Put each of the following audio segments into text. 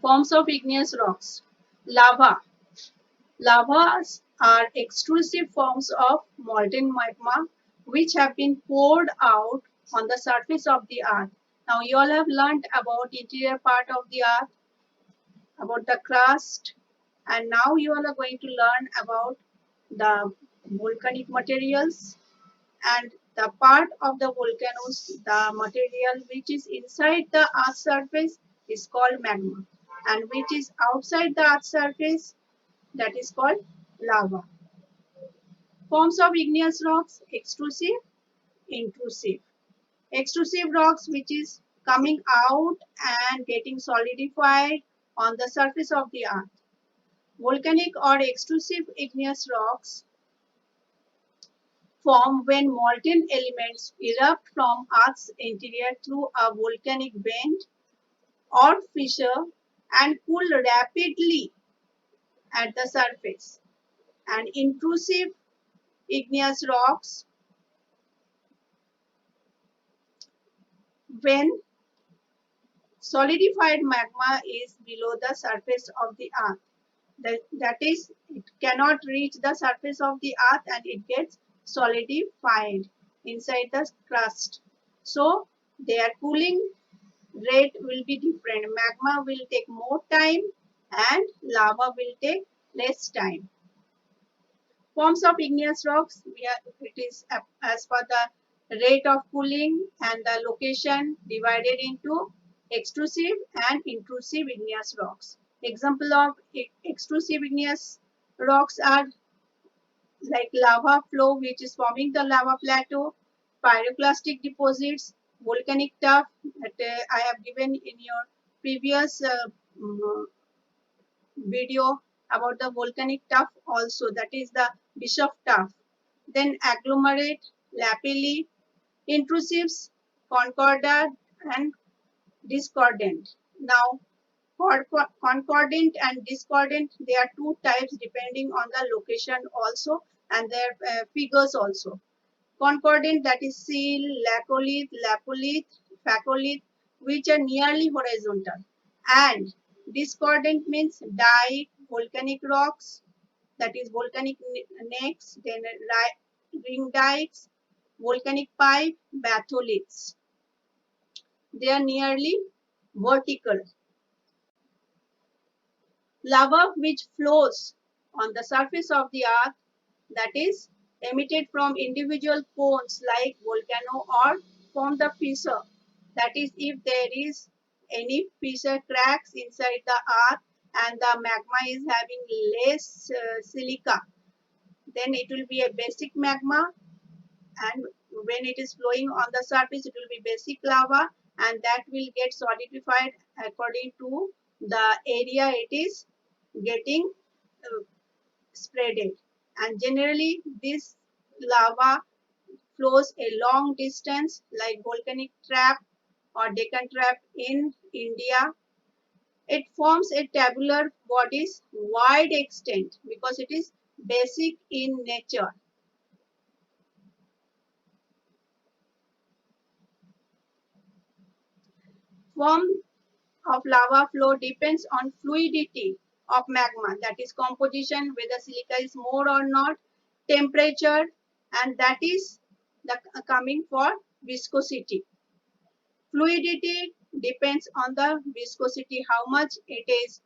Forms of igneous rocks. Lava. Lavas are extrusive forms of molten magma which have been poured out on the surface of the earth. Now you all have learned about interior part of the earth, about the crust, and now you all are going to learn about the volcanic materials and the part of the volcanoes, the material which is inside the earth's surface is called magma, and which is outside the earth's surface, that is called lava. Forms of igneous rocks: extrusive, intrusive. Extrusive rocks which is coming out and getting solidified on the surface of the earth. Volcanic or extrusive igneous rocks form when molten elements erupt from Earth's interior through a volcanic vent or fissure and cool rapidly at the surface. And intrusive igneous rocks when solidified magma is below the surface of the earth. That is, it cannot reach the surface of the earth and it gets solidified inside the crust. So their cooling rate will be different. Magma will take more time and lava will take less time. Forms of igneous rocks, it is as per the rate of cooling and the location divided into extrusive and intrusive igneous rocks. Example of extrusive igneous rocks are like lava flow, which is forming the lava plateau, pyroclastic deposits, volcanic tuff that I have given in your previous video about the volcanic tuff also, that is the Bishop tuff. Then agglomerate, lapilli, intrusives, concordat and discordant. Now concordant and discordant, there are two types depending on the location also and their figures also. Concordant, that is seal, laccolith, lapolith, faccolith, which are nearly horizontal. And discordant means dike, volcanic rocks, that is volcanic necks, then ring dikes, volcanic pipe, batholiths. They are nearly vertical. Lava which flows on the surface of the earth, that is emitted from individual cones like volcano or from the fissure, that is if there is any fissure cracks inside the earth and the magma is having less silica, then it will be a basic magma, and when it is flowing on the surface it will be basic lava, and that will get solidified according to the area it is getting spreaded. And generally this lava flows a long distance like volcanic trap or Deccan trap in India. It forms a tabular bodies wide extent because it is basic in nature. Form of lava flow depends on fluidity of magma, that is composition, whether silica is more or not, temperature, and that is the coming for viscosity. Fluidity depends on the viscosity, how much it is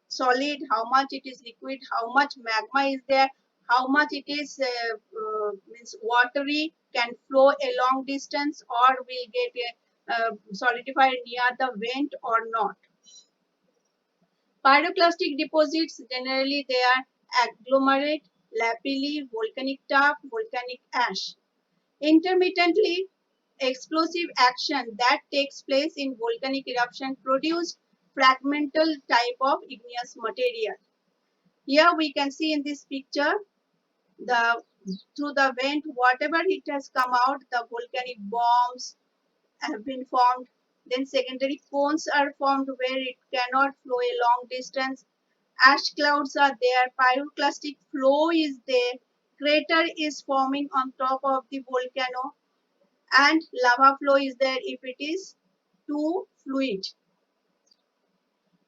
solid, how much it is liquid, how much magma is there, how much it is means watery, can flow a long distance or will get solidified near the vent or not. Pyroclastic deposits, generally they are agglomerate, lapilli, volcanic tuff, volcanic ash. Intermittently, explosive action that takes place in volcanic eruption produce fragmental type of igneous material. Here we can see in this picture, the through the vent, whatever it has come out, the volcanic bombs have been formed. Then secondary cones are formed where it cannot flow a long distance. Ash clouds are there, pyroclastic flow is there, crater is forming on top of the volcano, and lava flow is there if it is too fluid.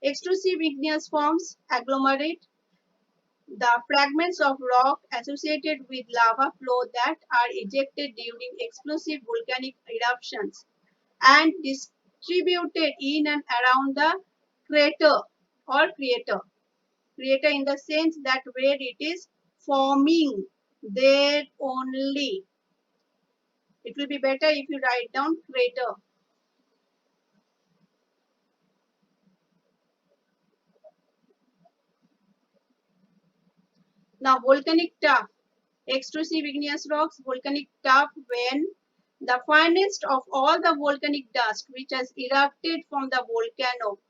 Extrusive igneous forms agglomerate, the fragments of rock associated with lava flow that are ejected during explosive volcanic eruptions and distributed in and around the crater or crater. Crater in the sense that where it is forming, there only. It will be better if you write down crater. Now, volcanic tuff. Extrusive igneous rocks, volcanic tuff, when the finest of all the volcanic dust which has erupted from the volcano,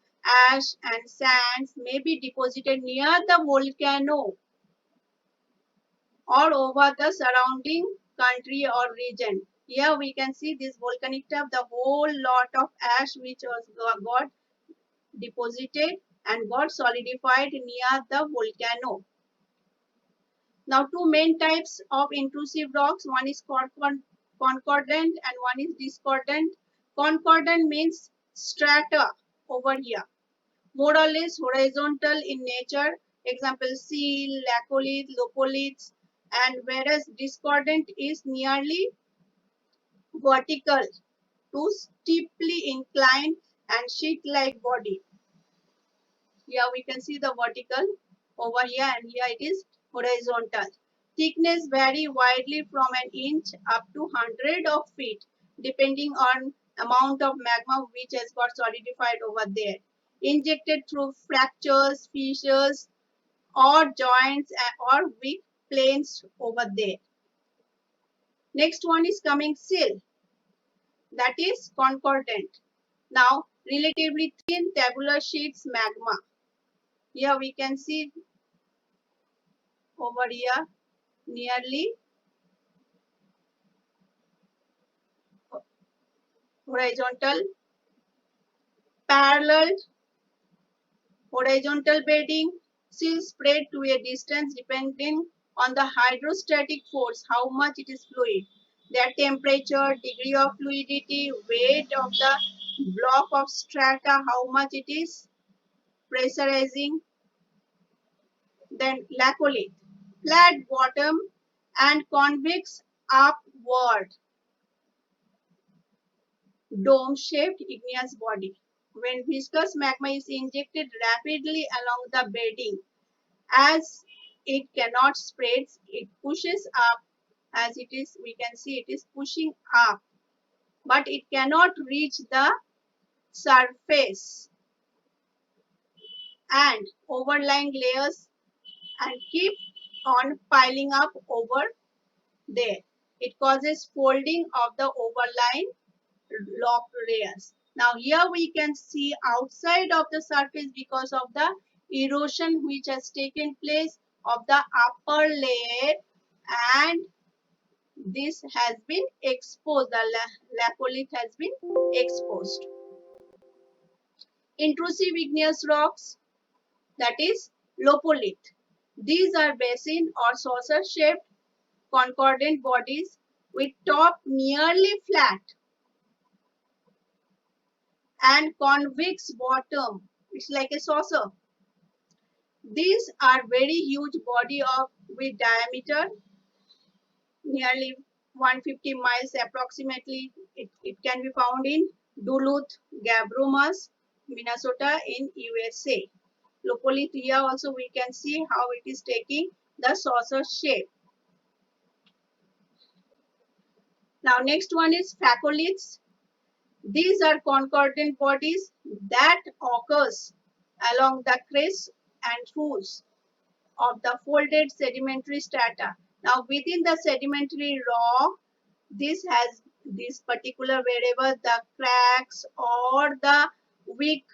ash and sands may be deposited near the volcano or over the surrounding country or region. Here we can see this volcanic tuff, the whole lot of ash which was got deposited and got solidified near the volcano. Now, two main types of intrusive rocks. One is concordant and one is discordant. Concordant means strata over here, more or less horizontal in nature. Example, seal, laccolith, lopoliths. And whereas discordant is nearly vertical to steeply inclined and sheet-like body. Here we can see the vertical over here, and here it is horizontal. Thickness vary widely from an inch up to 100 of feet depending on amount of magma which has got solidified over there. Injected through fractures, fissures or joints or weak planes over there. Next one is coming sill, that is concordant. Now relatively thin tabular sheets magma. Here we can see over here nearly horizontal, parallel, horizontal bedding, still spread to a distance depending on the hydrostatic force, how much it is fluid, their temperature, degree of fluidity, weight of the block of strata, how much it is pressurizing. Then laccolith, flat bottom and convex upward dome-shaped igneous body. When viscous magma is injected rapidly along the bedding, as it cannot spread, it pushes up. As it is, we can see it is pushing up, but it cannot reach the surface and overlying layers and keep on piling up over there. It causes folding of the overlying rock layers. Now here we can see outside of the surface because of the erosion which has taken place of the upper layer, and this has been exposed. The laccolith has been exposed. Intrusive igneous rocks, that is lopolith. These are basin or saucer shaped concordant bodies with top nearly flat and convex bottom. It's like a saucer. These are very huge body of with diameter nearly 150 miles approximately. It can be found in Duluth, Gabrumas, Minnesota in USA. Locally here also we can see how it is taking the saucer shape. Now next one is phacoliths. These are concordant bodies that occurs along the crest and foods of the folded sedimentary strata. Now within the sedimentary rock, this has this particular wherever the cracks or the weak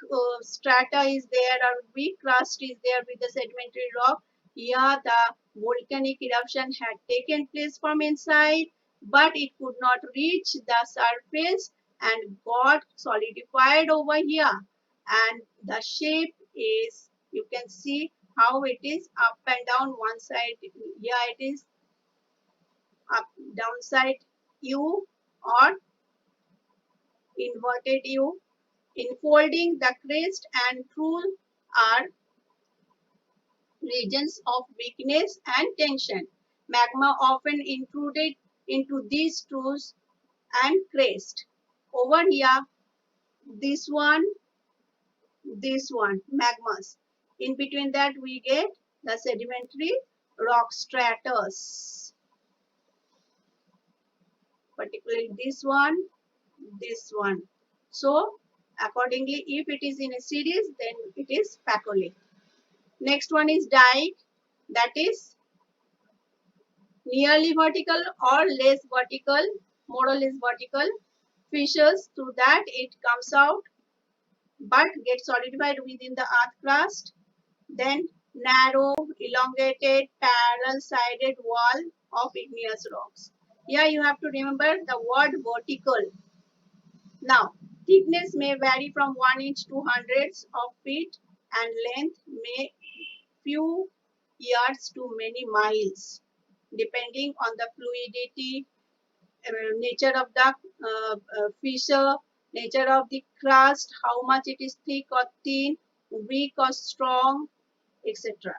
strata is there or weak crust is there with the sedimentary rock. Here the volcanic eruption had taken place from inside, but it could not reach the surface and got solidified over here, and the shape is, you can see how it is up and down. One side here it is up, downside U or inverted U. Enfolding the crest and trough are regions of weakness and tension. Magma often intruded into these troughs and crest. Over here, this one, magmas. In between that, we get the sedimentary rock stratus, particularly this one. So, accordingly, if it is in a series, then it is patholic. Next one is dike, that is nearly vertical or less vertical, more or less vertical fissures through that it comes out but gets solidified within the earth crust. Then narrow, elongated, parallel-sided wall of igneous rocks. Here you have to remember the word vertical. Now, thickness may vary from 1 inch to hundreds of feet and length may few yards to many miles, depending on the fluidity, nature of the fissure, nature of the crust, how much it is thick or thin, weak or strong, etc.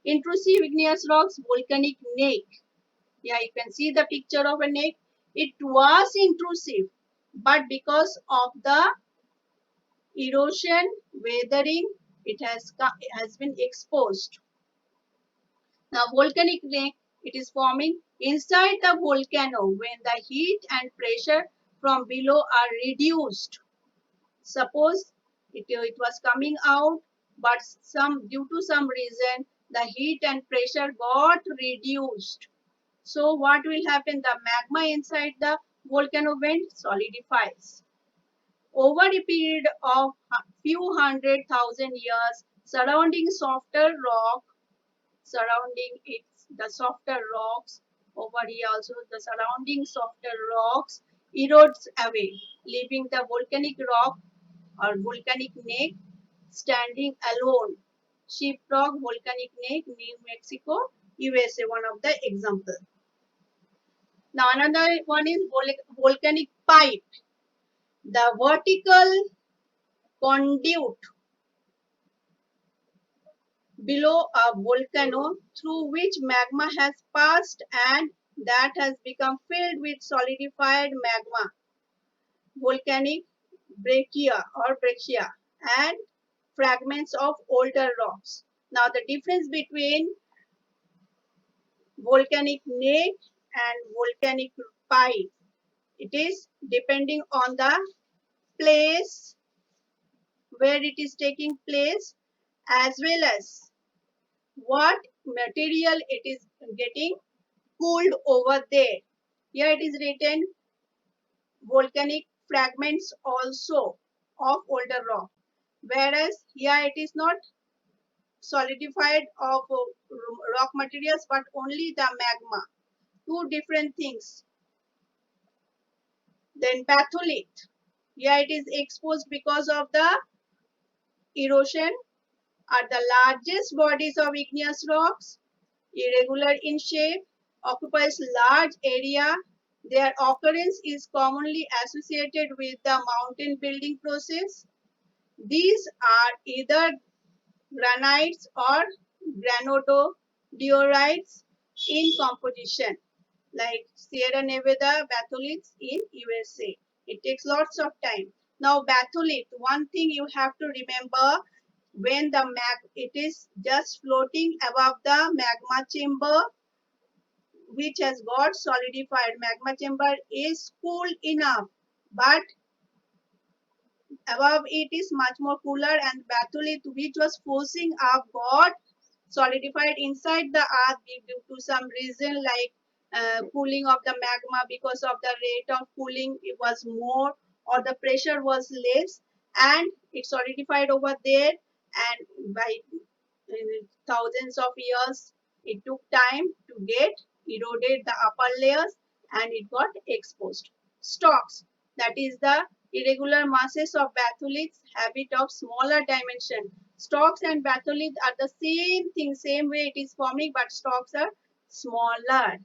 Intrusive igneous rocks, volcanic neck. Yeah, you can see the picture of a neck. It was intrusive, but because of the erosion, weathering, it has been exposed. Now, volcanic neck, it is forming inside the volcano when the heat and pressure from below are reduced. Suppose it was coming out, but due to some reason, the heat and pressure got reduced. So what will happen? The magma inside the volcano vent solidifies. Over a period of few 100,000 years, surrounding it, the softer rocks, over here also the surrounding softer rocks erodes away, leaving the volcanic rock or volcanic neck standing alone. Sheeprock volcanic neck, New Mexico, USA, one of the example. Now another one is volcanic pipe, the vertical conduit below a volcano through which magma has passed and that has become filled with solidified magma, volcanic breccia and fragments of older rocks. Now the difference between volcanic neck and volcanic pipe, it is depending on the place where it is taking place as well as what material it is getting cooled over there. Here it is written volcanic fragments also of older rock, whereas here it is not solidified of rock materials but only the magma. Two different things. Then batholith. Here it is exposed because of the erosion, are the largest bodies of igneous rocks, irregular in shape, occupies large area. Their occurrence is commonly associated with the mountain building process. These are either granites or granodiorites in composition, like Sierra Nevada batholiths in USA. It takes lots of time. Now batholith, one thing you have to remember, when it is just floating above the magma chamber which has got solidified, magma chamber is cool enough, but above it is much more cooler, and batholith which was forcing up got solidified inside the earth due to some reason like cooling of the magma. Because of the rate of cooling it was more or the pressure was less, and it solidified over there, and by thousands of years it took time to get eroded the upper layers and it got exposed. Stalks, that is the irregular masses of batholiths, habit of smaller dimension. Stalks and batholith are the same thing, same way it is forming, but stalks are smaller.